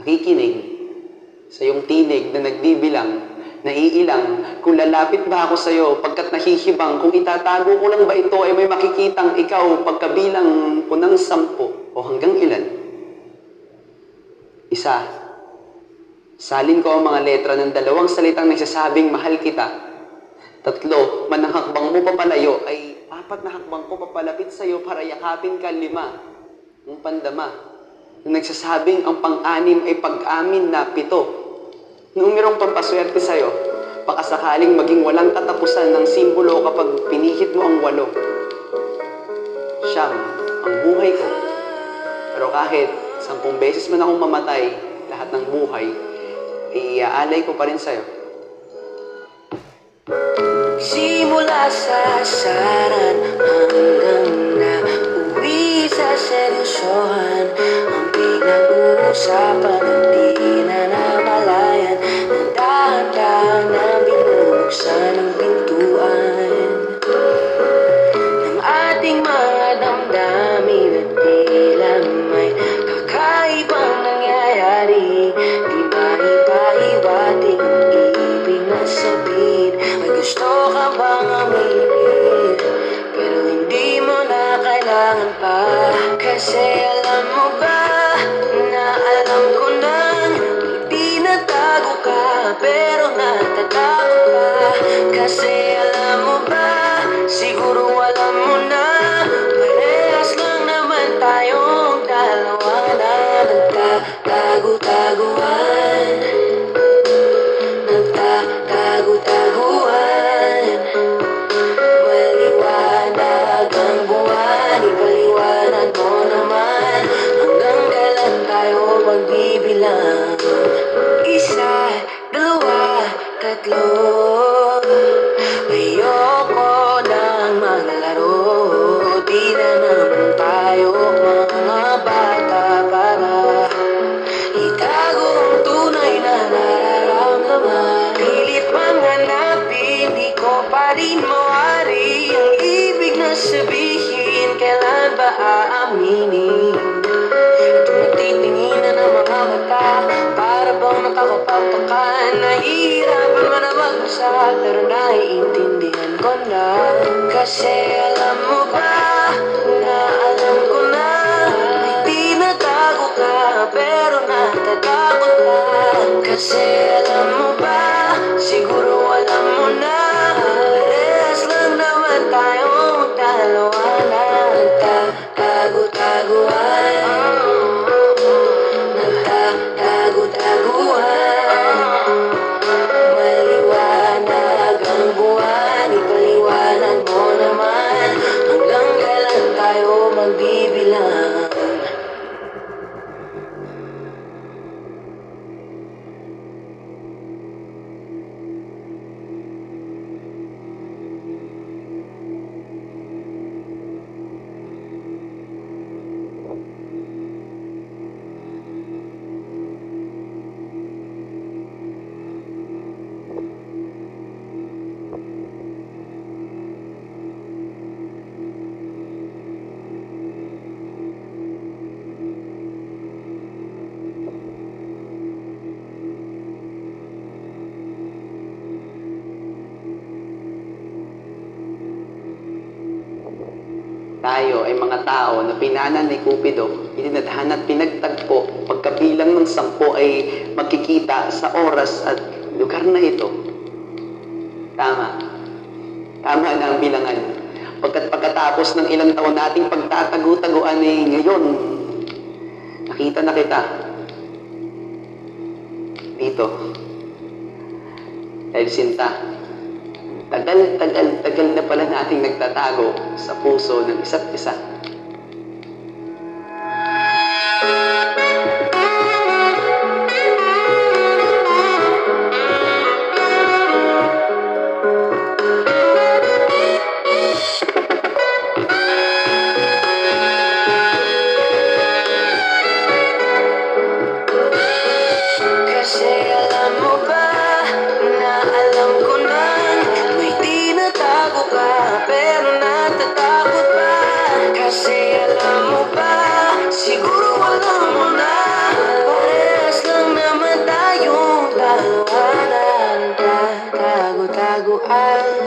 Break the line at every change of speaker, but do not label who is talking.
nakikinig sa iyong tinig na nagbibilang, naiilang, kung lalapit ba ako sa iyo pagkat nahihibang, kung itatago ko lang ba ito ay may makikitang ikaw pagkabilang ko ng 10 o hanggang ilan? Isa, salin ko ang mga letra ng 2 salitang nagsasabing mahal kita. 3, manang hakbang mo papalayo ay 4 na hakbang ko papalapit sa iyo para yakapin ka. 5, ang pandama na nagsasabing ang pang-6 ay pag-amin na. 7, numerong pampaswerte sa iyo, baka sakaling maging walang katapusan ng simbolo kapag pinihit mo ang 8. 9, ang buhay ko. Pero kahit 10 beses man akong mamatay, lahat ng buhay, iaalay ko pa rin sa'yo.
Simula sa asaran hanggang na uwi sa seryosohan, ang pinag-uusapan at di na namalayan, na dahan-dahan na binubuksan ang pintuan ng ating mga damdamin at tila may kakaibang nangyayari. Di maipahiwating ang ibig na sabihin, may gusto ka bang aminin, pero hindi mo na kailangan pa. Kasi alam mo ba na alam ko nang hindi natago ka, pero natatakot ka. Kasi alam mo ba, siguro alam mo na, parehas lang naman tayong dalawa na nagtatago-taguan, nagtatago-taguan. Maliwanag ang buwan, ipaliwanag mo naman, hanggang kailan tayo magbibilang? 1, 2, 3. Ayoko nang maglaro, di na naman tayo mga bata para itago ang tunay na nararamdaman. Pilit mang hanapin, di ko pa rin mawari ang ibig na sabihin, kailan ba aaminin? Tumatitingin na ng mga mata, para bang nakakapagtaka. Nahihirapan man na mag-usap, pero naiintindihan ko na. Kasi alam mo ba na alam ko na, may tinatago ka, pero natatakot ka. Kasi alam mo ba, siguro alam mo na, parehas lang naman tayong dalawa na nagtatago-taguan, nagtatago-taguan. Maliwanag ang buwan, ipaliwanag mo naman, hanggang kailan tayo magbibilang?
Tayo ay mga tao na pinanan ni Cupido, itinadhana at pinagtagpo, pagkabilang ng 10 ay magkikita sa oras at lugar na ito. Tama. Tama na ang bilangan. Pagkatapos ng ilang taon nating pagtatago-taguan ay ngayon, nakita na kita. Dito. Dahil sinta, tagal na pala nating nagtatago sa puso ng isa't isa. Kasi alam mo ba na alam ko na, may tinatago ka, pero natatakot pa.
ang